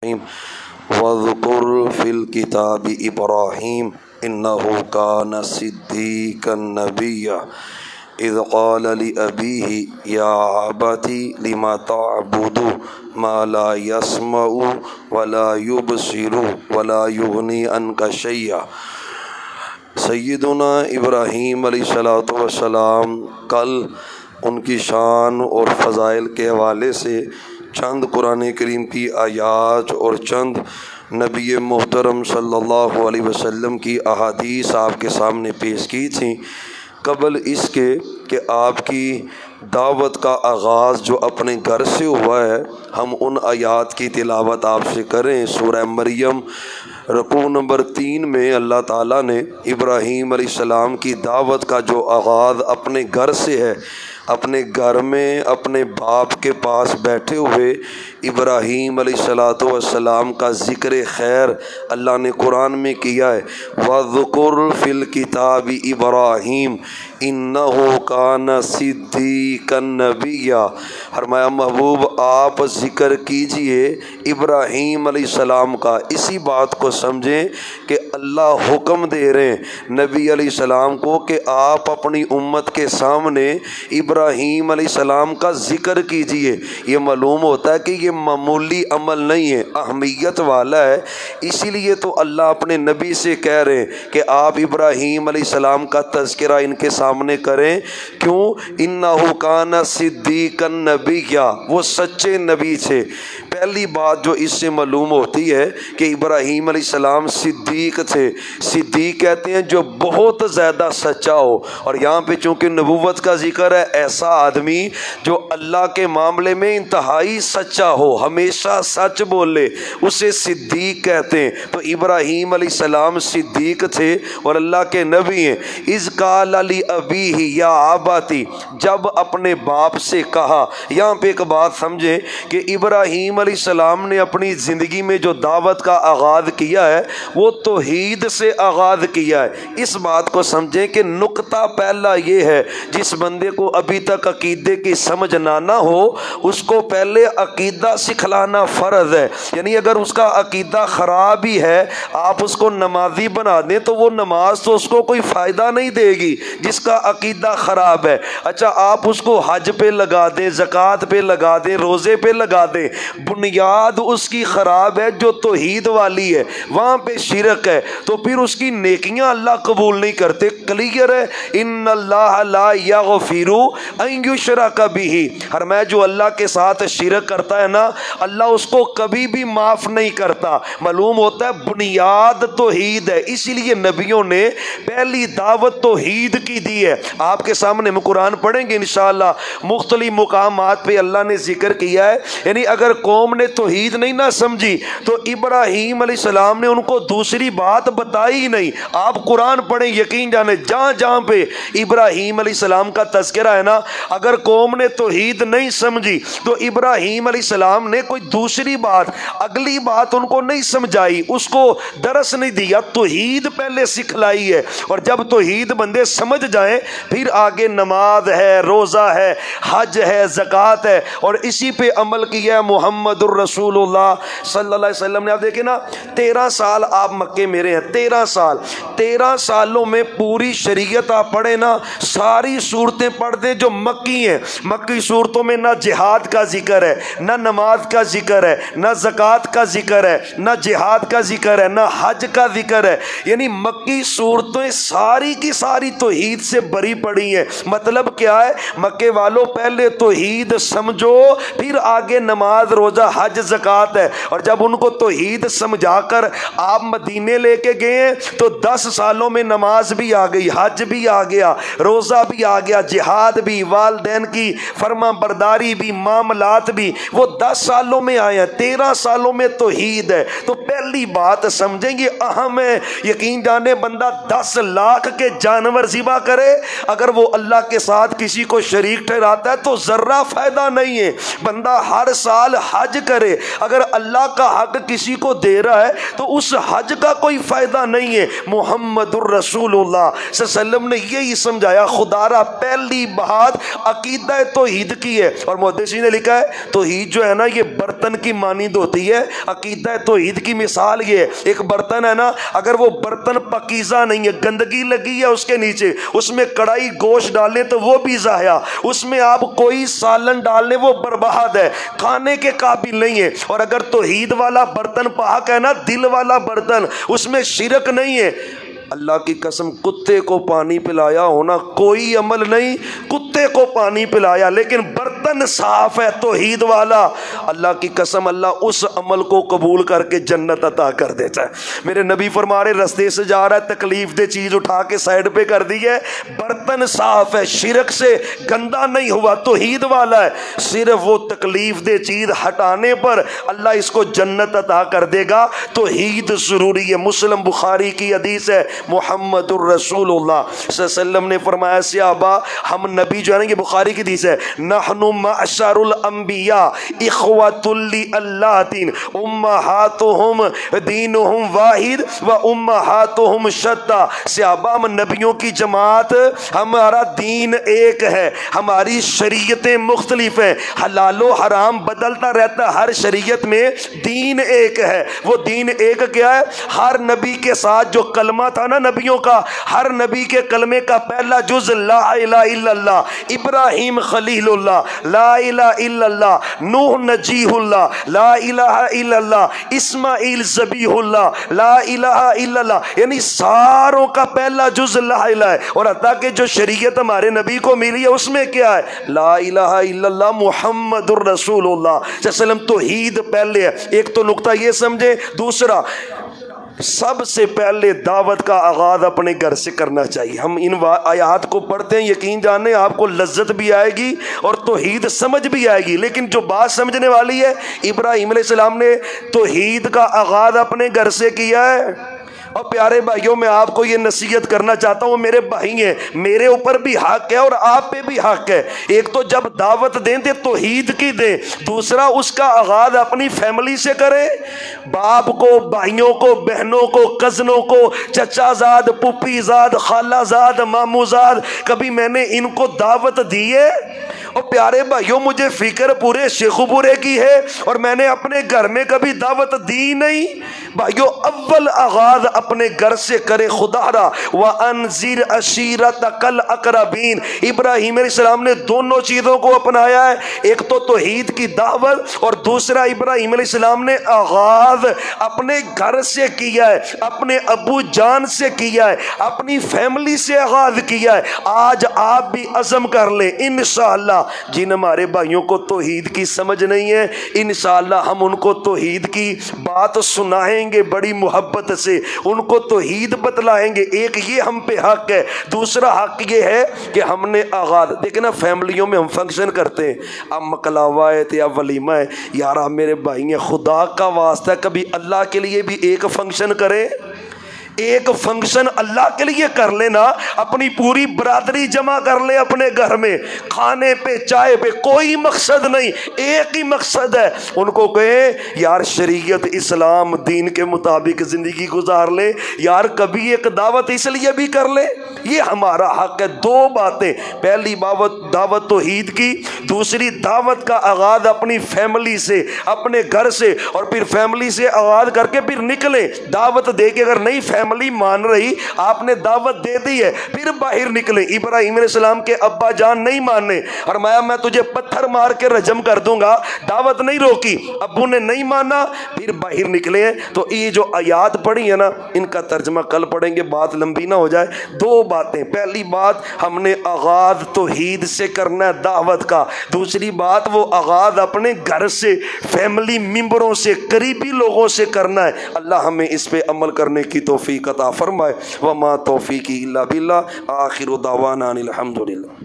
وَاذْكُرْ فِي الْكِتَابِ إِبْرَاهِيمَ إِنَّهُ كَانَ صِدِّيقًا نَبِيًّا إِذْ قَالَ لِأَبِيهِ يَا أَبَتِ لِمَ تَعْبُدُ مَا لَا يَسْمَعُ وَلَا يُبْصِرُ وَلَا يُغْنِي عَنْكَ شَيْئًا۔ سیدنا ابراہیم علیہ السلام کل ان کی شان اور فضائل کے حوالے سے چند قرآن کریم کی آیات اور چند نبی محترم صلی اللہ علیہ وسلم کی احادیث آپ کے سامنے پیش کی تھیں، قبل اس کے کہ آپ کی دعوت کا آغاز جو اپنے گھر سے ہوا ہے، ہم ان آیات کی تلاوت آپ سے کریں۔ سورہ مریم رکوع نمبر 3 میں اللہ تعالیٰ نے ابراہیم علیہ السلام کی دعوت کا جو آغاز اپنے گھر سے ہے، اپنے گھر میں اپنے باپ کے پاس بیٹھے ہوئے ابراہیم علیہ السلام کا ذکر خیر اللہ نے قرآن میں کیا ہے۔ وَاذْكُرْ فِي الْكِتَابِ إِبْرَاهِيمَ إِنَّهُ كَانَ صِدِّيقًا نَبِيًّا۔ فرمایا محبوب آپ ذکر کیجئے ابراہیم علیہ السلام کا، اسی بات کو سمجھیں کہ اللہ حکم دے رہے ہیں نبی علیہ السلام کو کہ آپ اپنی امت کے سامنے ابراہیم علیہ السلام کا ذکر کیجئے۔ یہ معلوم ہوتا ہے کہ یہ معمولی عمل نہیں ہے، اہمیت والا ہے، اسی لیے تو اللہ اپنے نبی سے کہہ رہے ہیں کہ آپ ابراہیم علیہ السلام کا تذکرہ ان کے سامنے کریں۔ کیوں؟ انہ کان صدیقا نبیّا، وہ سچے نبی تھے۔ پہلی بات جو اس سے معلوم ہوتی ہے کہ ابراہیم علیہ السلام صدیق تھے۔ صدیق کہتے ہیں جو بہت زیادہ سچا ہو، اور یہاں پہ چونکہ نبوت کا ذکر ہے، ایسا آدمی جو اللہ کے معاملے میں انتہائی سچا ہو، ہمیشہ سچ بولے، اسے صدیق کہتے ہیں۔ تو ابراہیم علیہ السلام صدیق تھے اور اللہ کے نبی ہیں۔ اذ قال لأبیہ یا ابتی، جب اپنے باپ سے کہا۔ یہاں پہ ایک بات سمجھیں کہ ابراہیم علیہ السلام نے اپنی زندگی میں جو دعوت کا آغاز کیا ہے وہ توحید سے آغاز کیا ہے۔ اس بات کو سمجھیں کہ نقطہ پہلا یہ ہے، جس بندے کو ابھی تک عقیدے کی سمجھ نہ ہو، اس کو پہلے عقیدہ سکھلانا فرض ہے۔ یعنی اگر اس کا عقیدہ خراب ہی ہے، آپ اس کو نمازی بنا دیں تو وہ نماز تو اس کو کوئی فائدہ نہیں دے گی جس کا عقیدہ خراب ہے۔ اچھا آپ اس کو حج پہ لگا دیں، زکوٰۃ پہ لگا دیں، روزے پہ لگا دیں، بنیاد اس کی خراب ہے جو توحید والی ہے، وہاں پہ شرک ہے، تو پھر اس کی نیکیاں اللہ قبول نہیں کرتے۔ کلیئر ہے، ان اللہ لا یغفر ان یشرک بہ، فرمایا جو اللہ کے ساتھ شرک کرتا ہے نا، اللہ اس کو کبھی بھی معاف نہیں کرتا۔ معلوم ہوتا ہے بنیاد توحید ہے، اسی لیے نبیوں نے پہلی دعوت توحید کی دی ہے۔ آپ کے سامنے ہم قرآن پڑھیں گے انشاءاللہ، مختلف مقامات پہ اللہ نے ذکر کیا ہے۔ یعنی اگر قوم نے توحید نہیں نہ سمجھی تو ابراہیم علیہ السلام نے ان کو دوسری بات بتائی ہی نہیں۔ آپ قرآن پڑھیں، یقین جانے جہاں جہاں پہ ابراہیم علیہ السلام کا تذکرہ ہے نا، اگر قوم نے توحید نہیں سمجھی تو ابراہیم علیہ السلام نے کوئی دوسری بات، اگلی بات ان کو نہیں سمجھائی، اس کو درس نہیں دیا، توحید پہلے سکھلائی ہے۔ اور جب توحید بندے سمجھ جائیں پھر آگے نماز ہے، روزہ ہے، حج ہے، زکوٰۃ ہے، اور اسی پہ عمل کیا ہے محمد الرسول اللہ صلی اللہ علیہ وسلم نے۔ آپ دیکھیں نا، 13 سال آپ مکے میں رہے ہیں، 13 سالوں میں پوری شریعت آپ پڑھیں نا، ساری صورتیں پڑھ دیں جو مکی ہیں، مکی صورتوں میں نہ جہاد کا ذکر ہے، نہ نماز کا ذکر ہے، نہ زکوٰۃ کا ذکر ہے، نہ جہاد کا ذکر ہے، نہ حج کا ذکر ہے۔ یعنی مکی صورتیں ساری کی ساری توحید سے بری پڑی ہیں۔ مطلب کیا ہے؟ مکے والوں پہلے توحید سمجھو، پھر آگے نماز، روزہ، حج، زکوٰۃ ہے۔ اور جب ان کو توحید سمجھا کر آپ مدینے لے کے گئے تو 10 سالوں میں نماز بھی آ گئی، حج بھی آ گیا، روزہ بھی آ گیا، جہاد بھی، والدین کی فرما برداری بھی، معاملات بھی، وہ 10 سالوں میں آئے ہیں، 13 سالوں میں توحید ہے۔ تو پہلی بات سمجھیں گے اہم ہے۔ یقین جانے بندہ 10 لاکھ کے جانور ذبح کرے، اگر وہ اللہ کے ساتھ کسی کو شریک ٹھہراتا ہے تو ذرہ فائدہ نہیں ہے۔ بندہ ہر سال حج کرے، اگر اللہ کا حق کسی کو دے رہا ہے تو اس حج کا کوئی فائدہ نہیں ہے۔ محمد الرسول اللہ صلی اللہ علیہ وسلم نے یہی سمجھایا۔ خدا را پہلی بات بات عقیدہ توحید کی ہے، اور محدثین نے لکھا ہے توحید جو ہے نا یہ برتن کی مانند ہوتی ہے، عقیدہ توحید کی مثال یہ ہے، ایک برتن ہے نا، اگر وہ برتن پاکیزہ نہیں ہے، گندگی لگی ہے اس کے نیچے، اس میں کڑائی گوشت ڈالیں تو وہ بھی ضائع، اس میں آپ کوئی سالن ڈالیں وہ برباد ہے، کھانے کے قابل نہیں ہے۔ اور اگر توحید والا برتن پاک ہے نا، دل والا برتن، اس میں شرک نہیں ہے، اللہ کی قسم کتے کو پانی پلایا ہونا کوئی عمل نہیں، کتے کو پانی پلایا لیکن برتن صاف ہے توحید والا، اللہ کی قسم اللہ اس عمل کو قبول کر کے جنت عطا کر دیتا ہے۔ میرے نبی فرما رہے رستے سے جا رہا ہے، تکلیف دہ چیز اٹھا کے سائڈ پہ کر دی ہے، برتن صاف ہے، شرک سے گندا نہیں ہوا، توحید والا ہے، صرف وہ تکلیف دہ چیز ہٹانے پر اللہ اس کو جنت عطا کر دے گا۔ توحید ضروری ہے۔ مسلم بخاری کی حدیث ہے، محمد الرسول اللہ صلی اللہ علیہ وسلم نے فرمایا صحابہ ہم نبی جو ہے نا، یہ بخاری کی حدیث ہے، نحن معشر الانبیاء اخوۃ للہ امہاتہم دینہم واحد و امہاتہم شتیٰ۔ صحابہ ہم نبیوں کی جماعت، ہمارا دین ایک ہے، ہماری شریعتیں مختلف ہیں، حلال و حرام بدلتا رہتا ہے، ہر شریعت میں دین ایک ہے۔ وہ دین ایک کیا ہے؟ ہر نبی کے ساتھ جو کلمہ تھا نا نبیوں کا، ہر نبی کے کلمے کا پہلا جز لا الہ الا اللہ، ابراہیم خلیل اللہ لا الہ الا اللہ، نوح نجیح اللہ لا الہ الا اللہ، اسماعیل ذبیح اللہ لا الہ الا اللہ، یعنی ساروں کا پہلا جز لا الہ ہے۔ اور حتیٰ کہ جو شریعت ہمارے نبی کو ملی ہے اس میں کیا ہے؟ لا الہ الا اللہ محمد الرسول اللہ صلی اللہ علیہ وسلم، توحید پہلے ہے۔ ایک تو نقطہ یہ سمجھے، دوسرا سب سے پہلے دعوت کا آغاز اپنے گھر سے کرنا چاہیے۔ ہم ان آیات کو پڑھتے ہیں، یقین جانیں آپ کو لذت بھی آئے گی اور توحید سمجھ بھی آئے گی، لیکن جو بات سمجھنے والی ہے، ابراہیم علیہ السلام نے توحید کا آغاز اپنے گھر سے کیا ہے۔ اور پیارے بھائیوں میں آپ کو یہ نصیحت کرنا چاہتا ہوں، میرے بھائی ہیں، میرے اوپر بھی حق ہے اور آپ پہ بھی حق ہے۔ ایک تو جب دعوت دیں تو توحید کی دیں، دوسرا اس کا آغاز اپنی فیملی سے کریں، باپ کو، بھائیوں کو، بہنوں کو، کزنوں کو، چچا زاد، پھوپھی زاد، خالہ زاد، ماموں زاد، کبھی میں نے ان کو دعوت دی ہے؟ اور پیارے بھائیوں مجھے فکر پورے شیخو پورے کی ہے اور میں نے اپنے گھر میں کبھی دعوت دی نہیں۔ بھائیوں اول آغاز اپنے گھر سے کرے۔ خدا را وَأَنذِرْ عَشِيرَتَكَ الْأَقْرَبِينَ، ابراہیم علیہ السلام نے دونوں چیزوں کو اپنایا ہے، ایک تو توحید کی دعوت اور دوسرا ابراہیم علیہ السلام نے آغاز اپنے گھر سے کیا ہے، اپنے ابو جان سے کیا ہے، اپنی فیملی سے آغاز کیا ہے۔ آج آپ بھی عزم کر لیں انشاءاللہ، جن ہمارے بھائیوں کو توحید کی سمجھ نہیں ہے انشاءاللہ ہم ان کو توحید کی بات سنائیں گے، بڑی محبت سے ان کو توحید بتلائیں گے۔ ایک یہ ہم پہ حق ہے، دوسرا حق یہ ہے کہ ہم نے آغاز، دیکھیں نا فیملیوں میں ہم فنکشن کرتے ہیں، اب مکلاوا ہے یا ولیمہ ہے، یار آپ میرے بھائی ہیں، خدا کا واسطہ کبھی اللہ کے لیے بھی ایک فنکشن کریں، ایک فنکشن اللہ کے لیے کر لینا، اپنی پوری برادری جمع کر لے اپنے گھر میں، کھانے پہ چائے پہ، کوئی مقصد نہیں، ایک ہی مقصد ہے، ان کو کہیں یار شریعت اسلام دین کے مطابق زندگی گزار لے، یار کبھی ایک دعوت اس لیے بھی کر لے، یہ ہمارا حق ہے۔ دو باتیں، پہلی دعوت توحید کی، دوسری دعوت کا آغاز اپنی فیملی سے، اپنے گھر سے، اور پھر فیملی سے آغاز کر کے پھر نکلیں، دعوت دے کے اگر نہیں فیملی مان رہی، آپ نے دعوت دے دی ہے، پھر باہر نکلیں۔ ابراہیم علیہ السلام کے ابا جان نہیں مانے، فرمایا میں تجھے پتھر مار کے رجم کر دوں گا، دعوت نہیں روکی، ابو نے نہیں مانا، پھر باہر نکلے ہیں۔ تو یہ جو آیات پڑھی ہے نا، ان کا ترجمہ کل پڑھیں گے، بات لمبی نہ ہو جائے۔ دو باتیں، پہلی بات ہم نے آغاز توحید سے کرنا ہے دعوت کا، دوسری بات وہ آغاز اپنے گھر سے، فیملی ممبروں سے، قریبی لوگوں سے کرنا ہے۔ اللہ ہمیں اس پہ عمل کرنے کی توفیق عطا فرمائے۔ وما توفیقی الا باللہ، آخر دعوانا الحمدللہ۔